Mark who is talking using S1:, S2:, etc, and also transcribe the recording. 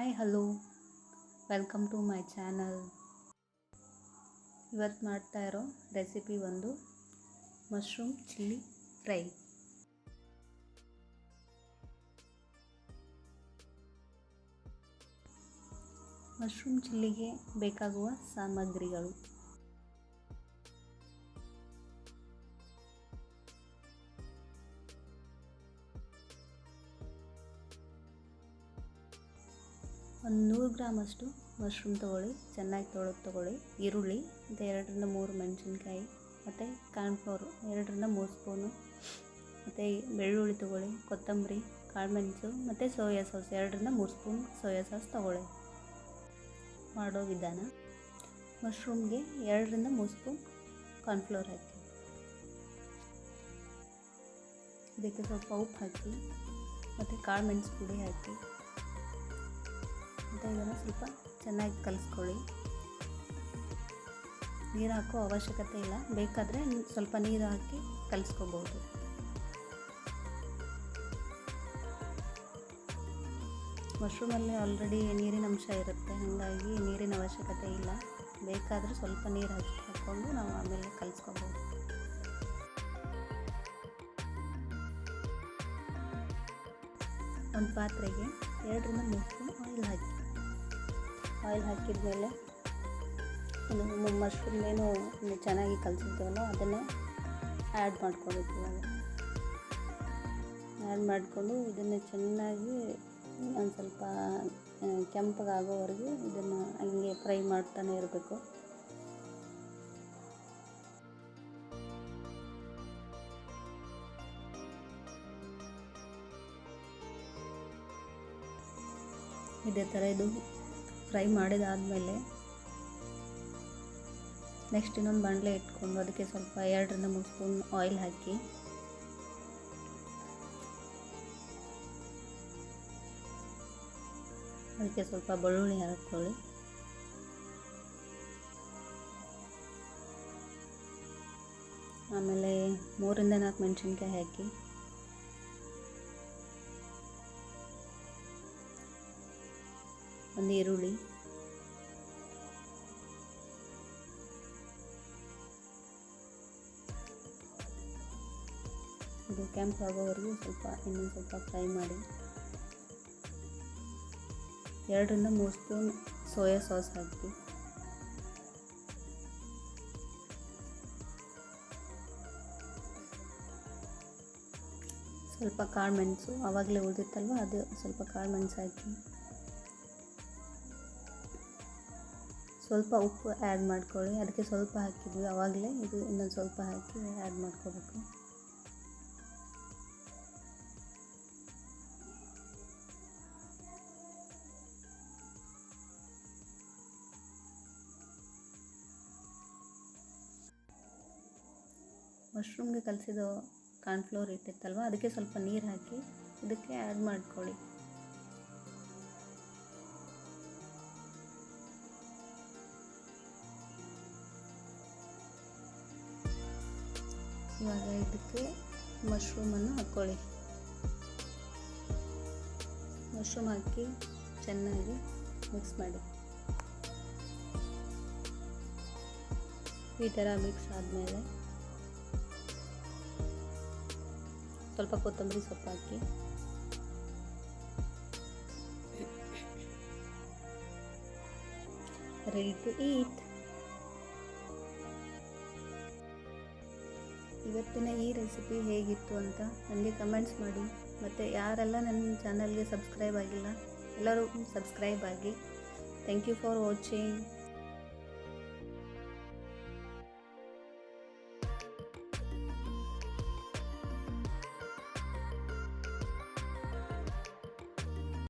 S1: Hi hello, welcome to my channel. ಇವತ್ತು ಮಾಡ್ತಾ ಇರೋ ರೆಸಿಪಿ ಒಂದು ಮಶ್ರೂಮ್ ಚಿಲ್ಲಿ ಫ್ರೈ. ಮಶ್ರೂಮ್ ಚಿಲ್ಲಿಗೆ ಬೇಕಾಗುವ ಸಾಮಗ್ರಿಗಳು: ಒಂದು 100 ಗ್ರಾಮಷ್ಟು ಮಶ್ರೂಮ್ ತೊಗೊಳ್ಳಿ, ಚೆನ್ನಾಗಿ ತೊಗೊಳ್ಳಿ. ಈರುಳ್ಳಿ ಮತ್ತು 2-3 ಮೆಣಸಿನ್ಕಾಯಿ ಮತ್ತು ಕಾರ್ನ್ಫ್ಲೋರು 2-3 ಸ್ಪೂನು, ಮತ್ತು ಬೆಳ್ಳುಳ್ಳಿ ತೊಗೊಳ್ಳಿ, ಕೊತ್ತಂಬರಿ, ಕಾಳುಮೆಣಸು ಮತ್ತು soya sauce 2-3 spoon soya sauce ತೊಗೊಳ್ಳಿ. ಮಾಡೋ ವಿಧಾನ: ಮಶ್ರೂಮ್ಗೆ 2-3 ಸ್ಪೂನ್ ಕಾರ್ನ್ಫ್ಲೋರ್ ಹಾಕಿ, ಇದಕ್ಕೆ ಸ್ವಲ್ಪ ಉಪ್ಪು ಹಾಕಿ ಮತ್ತು ಕಾಳುಮೆಣಸು ಪುಡಿ ಹಾಕಿ ಮತ್ತು ಇದನ್ನು ಸ್ವಲ್ಪ ಚೆನ್ನಾಗಿ ಕಲಿಸ್ಕೊಳ್ಳಿ. ನೀರು ಹಾಕೋ ಅವಶ್ಯಕತೆ ಇಲ್ಲ, ಬೇಕಾದರೆ ಸ್ವಲ್ಪ ನೀರು ಹಾಕಿ ಕಲಿಸ್ಕೋಬೋದು. ಮಶ್ರೂಮಲ್ಲಿ ಆಲ್ರೆಡಿ ನೀರಿನ ಅಂಶ ಇರುತ್ತೆ, ಹಾಗಾಗಿ ನೀರಿನ ಅವಶ್ಯಕತೆ ಇಲ್ಲ. ಬೇಕಾದರೆ ಸ್ವಲ್ಪ ನೀರು ಹಾಕ್ಕೊಂಡು ನಾವು ಆಮೇಲೆ ಕಲಿಸ್ಕೋಬೋದು. ಒಂದು ಪಾತ್ರೆಗೆ 2-3 ಸ್ಪೂನ್ ಆಯಿಲ್ ಹಾಕಿ, ಆಯಿಲ್ ಹಾಕಿದ ಮೇಲೆ ಮಶ್ರೂಮ್ ಏನು ಚೆನ್ನಾಗಿ ಕಲಿಸಿರ್ತೀವಲ್ಲ ಅದನ್ನೇ ಆ್ಯಡ್ ಮಾಡ್ಕೋಬೇಕು. ಇವಾಗ ಆ್ಯಡ್ ಮಾಡಿಕೊಂಡು ಇದನ್ನು ಚೆನ್ನಾಗಿ ಒಂದು ಸ್ವಲ್ಪ ಕೆಂಪಗಾಗೋವರೆಗೂ ಇದನ್ನು ಹಂಗೆ ಫ್ರೈ ಮಾಡ್ತಾನೆ ಇರಬೇಕು. ಇದೇ ಥರ ಇದು ಫ್ರೈ ಮಾಡಿದಾದಮೇಲೆ ನೆಕ್ಸ್ಟ್ ಇನ್ನೊಂದು ಬಾಣಲೆ ಇಟ್ಕೊಂಡು ಅದಕ್ಕೆ ಸ್ವಲ್ಪ 2-3 ಸ್ಪೂನ್ ಆಯಿಲ್ ಹಾಕಿ, ಅದಕ್ಕೆ ಸ್ವಲ್ಪ ಬೆಳ್ಳುಳ್ಳಿ ಹಾಕ್ಕೊಳ್ಳಿ, ಆಮೇಲೆ 3-4 ಮೆಣಸಿನ್ಕಾಯಿ ಹಾಕಿ, ಒಂದು ಈರುಳ್ಳಿ, ಇದು ಕೆಂಪಾಗೋವರೆಗೂ ಇನ್ನೊಂದು ಸ್ವಲ್ಪ ಫ್ರೈ ಮಾಡಿ. 2-3 ಸ್ಪೂನ್ ಸೋಯಾ ಸಾಸ್ ಹಾಕಿ, ಸ್ವಲ್ಪ ಕಾಳುಮೆಣಸು ಆವಾಗಲೇ ಉಳಿದಿತ್ತಲ್ವ ಅದು ಸ್ವಲ್ಪ ಕಾಳುಮೆಣಸು ಹಾಕಿ, ಸ್ವಲ್ಪ ಉಪ್ಪು ಆ್ಯಡ್ ಮಾಡ್ಕೊಳ್ಳಿ. ಅದಕ್ಕೆ ಸ್ವಲ್ಪ ಹಾಕಿದ್ವಿ ಆವಾಗಲೇ, ಇದು ಇನ್ನೊಂದು ಸ್ವಲ್ಪ ಹಾಕಿ ಆ್ಯಡ್ ಮಾಡ್ಕೋಬೇಕು. ಮಶ್ರೂಮ್ಗೆ ಕಲಸಿದ ಕಾರ್ನ್ಫ್ಲೋರ್ ಇಟ್ಟಿತ್ತಲ್ವ ಅದಕ್ಕೆ ಸ್ವಲ್ಪ ನೀರು ಹಾಕಿ ಇದಕ್ಕೆ ಆ್ಯಡ್ ಮಾಡ್ಕೊಳ್ಳಿ. ಇವಾಗ ಇದಕ್ಕೆ ಮಶ್ರೂಮನ್ನು ಹಾಕ್ಕೊಳ್ಳಿ. ಮಶ್ರೂಮ್ ಹಾಕಿ ಚೆನ್ನಾಗಿ ಮಿಕ್ಸ್ ಮಾಡಿ. ಈ ಥರ ಮಿಕ್ಸ್ ಆದಮೇಲೆ ಸ್ವಲ್ಪ ಕೊತ್ತಂಬರಿ ಸೊಪ್ಪು ಹಾಕಿ, ರೆಡಿ ಟು ಈಟ್. ಇವತ್ತಿನ ಈ ರೆಸಿಪಿ ಹೇಗಿತ್ತು ಅಂತ ನನಗೆ ಕಮೆಂಟ್ಸ್ ಮಾಡಿ. ಮತ್ತು ಯಾರೆಲ್ಲ ನನ್ನ ಚಾನಲ್ಗೆ ಸಬ್ಸ್ಕ್ರೈಬ್ ಆಗಿಲ್ಲ ಎಲ್ಲರೂ ಸಬ್ಸ್ಕ್ರೈಬ್ ಆಗಿ. Thank you for watching.